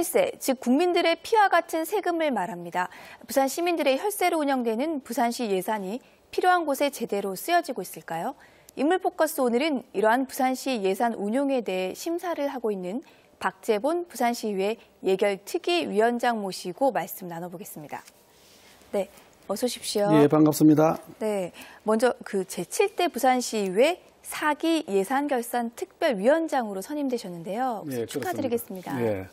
혈세, 즉 국민들의 피와 같은 세금을 말합니다. 부산 시민들의 혈세로 운영되는 부산시 예산이 필요한 곳에 제대로 쓰여지고 있을까요? 인물 포커스 오늘은 이러한 부산시 예산 운용에 대해 심사를 하고 있는 박재본 부산시의회 예결특위위원장 모시고 말씀 나눠보겠습니다. 네, 어서 오십시오. 예, 반갑습니다. 네, 먼저 그 제7대 부산시의회 4기 예산결산특별위원장으로 선임되셨는데요. 예, 축하드리겠습니다. 예.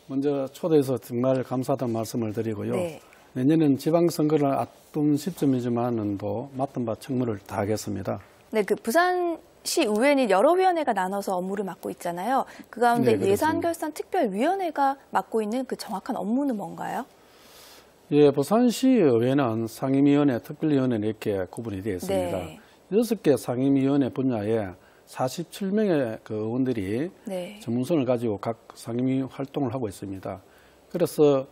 먼저 초대해서 정말 감사하다는 말씀을 드리고요. 네. 내년엔 지방선거를 앞둔 시점이지만은 맡은 바 책무를 다하겠습니다. 네, 그 부산시 의회는 여러 위원회가 나눠서 업무를 맡고 있잖아요. 그 가운데 네, 예산결산특별위원회가 맡고 있는 그 정확한 업무는 뭔가요? 예, 부산시의회는 상임위원회, 특별위원회 이렇게 구분이 되어 있습니다. 네. 6개 상임위원회 분야에 47명의 그 의원들이 네. 전문성을 가지고 각 상임위 활동을 하고 있습니다. 그래서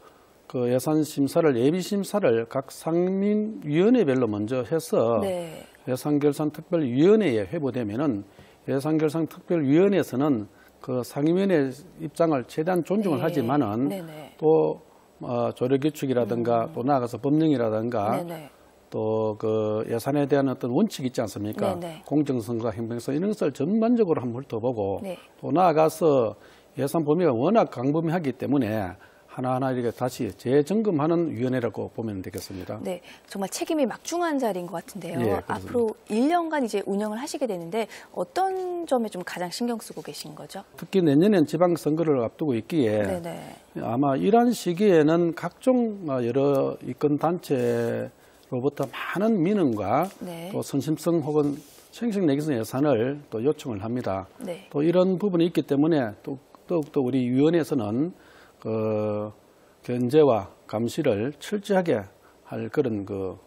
그 예산 심사를, 예비 심사를 각 상임위원회별로 먼저 해서 네. 예산결산특별위원회에 회부되면은 예산결산특별위원회에서는 그 상임위원회 입장을 최대한 존중을 네. 하지만은 네네. 또 조례규칙이라든가 또 나아가서 법령이라든가 네네. 또 그 예산에 대한 어떤 원칙이 있지 않습니까? 네네. 공정성과 행정성 이런 것을 전반적으로 한번 훑어보고 네. 또 나아가서 예산 범위가 워낙 광범위하기 때문에 하나하나 이렇게 다시 재점검하는 위원회라고 보면 되겠습니다. 네, 정말 책임이 막중한 자리인 것 같은데요. 예, 앞으로 1년간 이제 운영을 하시게 되는데 어떤 점에 좀 가장 신경 쓰고 계신 거죠? 특히 내년엔 지방선거를 앞두고 있기에 네네. 아마 이러한 시기에는 각종 여러 이권 단체로부터 많은 민원과 네. 또 선심성 혹은 생식 내기성 예산을 또 요청을 합니다. 네. 또 이런 부분이 있기 때문에 또 더욱더 우리 위원회에서는 그 견제와 감시를 철저하게 할 그런 그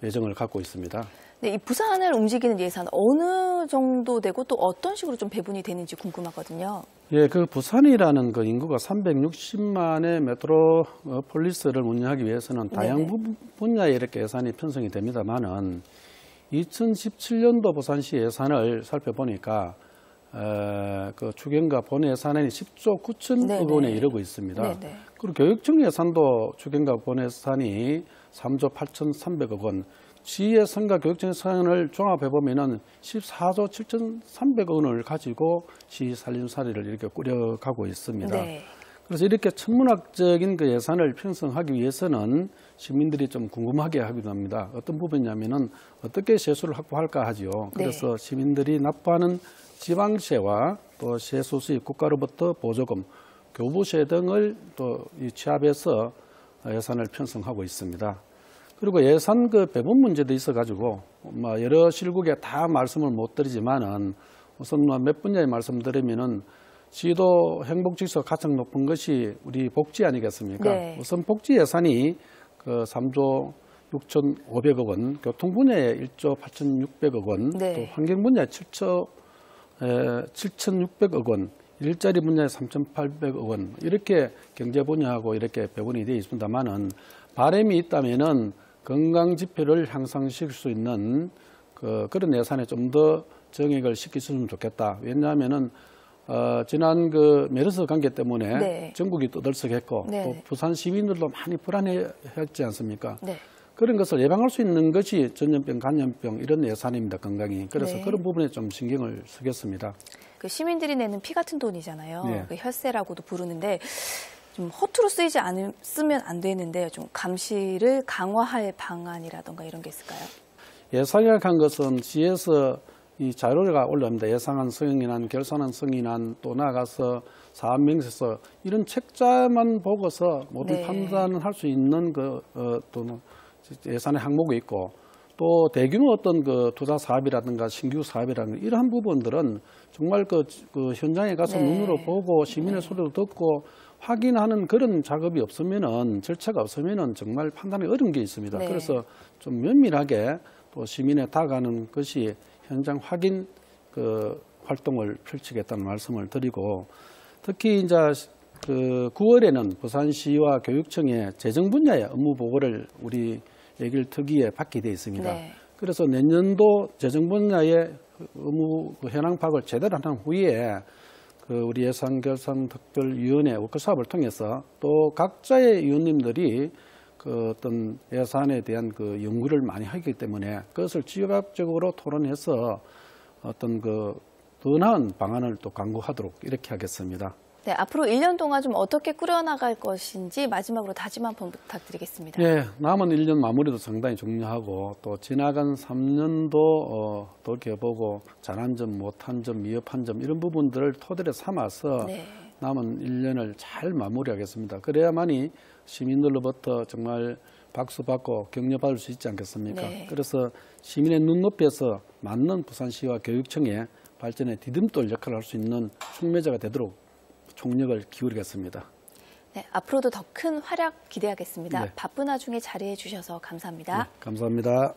예정을 갖고 있습니다. 네, 이 부산을 움직이는 예산 어느 정도 되고 또 어떤 식으로 좀 배분이 되는지 궁금하거든요. 예, 그 부산이라는 그 인구가 360만의 메트로폴리스를 운영하기 위해서는 다양한 분야에 이렇게 예산이 편성이 됩니다만은 2017년도 부산시 예산을 살펴보니까 그 추경과 본 예산안이 10조 9천억 원에 이르고 있습니다. 네네. 그리고 교육청 예산도 추경과 본 예산이 3조 8,300억 원, 시예산과 교육청 예산을 종합해보면은 14조 7,300억 원을 가지고 시 살림살이를 이렇게 꾸려가고 있습니다. 네. 그래서 이렇게 천문학적인 그 예산을 편성하기 위해서는 시민들이 좀 궁금하게 하기도 합니다. 어떤 부분이냐면은 어떻게 세수를 확보할까 하죠. 그래서 시민들이 납부하는 지방세와 또 세수 수입, 국가로부터 보조금, 교부세 등을 또 취합해서 예산을 편성하고 있습니다. 그리고 예산 그 배분 문제도 있어가지고 여러 실국에 다 말씀을 못 드리지만은 우선 몇 분야에 말씀드리면은 시도 행복지수 가장 높은 것이 우리 복지 아니겠습니까? 네. 우선 복지 예산이 그 3조 6,500억 원, 교통 분야에 1조 8,600억 원, 네. 또 환경 분야에 7,600억 원, 일자리 분야에 3,800억 원 이렇게 경제 분야하고 이렇게 배분이 되어 있습니다만은 바람이 있다면은 건강 지표를 향상시킬 수 있는 그런 예산에 좀 더 정액을 시켰으면 좋겠다. 왜냐하면은 지난 그 메르스 감기 때문에 전국이 떠들썩했고 또 부산 시민들도 많이 불안해했지 않습니까? 네. 그런 것을 예방할 수 있는 것이 전염병, 간염병 이런 예산입니다. 건강이. 그래서 그런 부분에 좀 신경을 쓰겠습니다. 그 시민들이 내는 피 같은 돈이잖아요. 네. 그 혈세라고도 부르는데 좀 허투루 쓰이지 않으면 안 되는데 좀 감시를 강화할 방안이라던가 이런 게 있을까요? 예산이라고 한 것은 시에서 이 자료가 올라옵니다. 예상한 승인안, 결산한 승인안, 또 나아가서 사업명세서 이런 책자만 보고서 모든 판단을 할 수 있는 또는 예산의 항목이 있고 또 대규모 어떤 그 투자 사업이라든가 신규 사업이라든가 이러한 부분들은 정말 그 현장에 가서 눈으로 보고 시민의 소리도 듣고 확인하는 그런 작업이 없으면은 절차가 없으면은 정말 판단이 어려운 게 있습니다. 그래서 좀 면밀하게 또 시민에 다가가는 것이 현장 확인 그 활동을 펼치겠다는 말씀을 드리고 특히 이제 그 9월에는 부산시와 교육청의 재정 분야의 업무 보고를 우리 예결특위에 받게 되어 있습니다. 그래서 내년도 재정 분야의 업무 현황 파악을 제대로 한 후에 우리 예산결산특별위원회 워크숍을 통해서 또 각자의 위원님들이 어떤 예산에 대한 연구를 많이 하기 때문에 그것을 지역적으로 토론해서 어떤 더 나은 방안을 또 강구하도록 이렇게 하겠습니다. 네, 앞으로 1년 동안 좀 어떻게 꾸려나갈 것인지 마지막으로 다짐 한번 부탁드리겠습니다. 예, 남은 1년 마무리도 상당히 중요하고 또 지나간 3년도 돌이켜보고 잘한 점, 못한 점, 미흡한 점 이런 부분들을 토대로 삼아서 네. 남은 1년을 잘 마무리하겠습니다. 그래야만이 시민들로부터 정말 박수 받고 격려받을 수 있지 않겠습니까? 네. 그래서 시민의 눈높이에서 맞는 부산시와 교육청의 발전에 디딤돌 역할을 할 수 있는 촉매자가 되도록 총력을 기울이겠습니다. 네, 앞으로도 더 큰 활약 기대하겠습니다. 네. 바쁜 와중에 자리해 주셔서 감사합니다. 네, 감사합니다.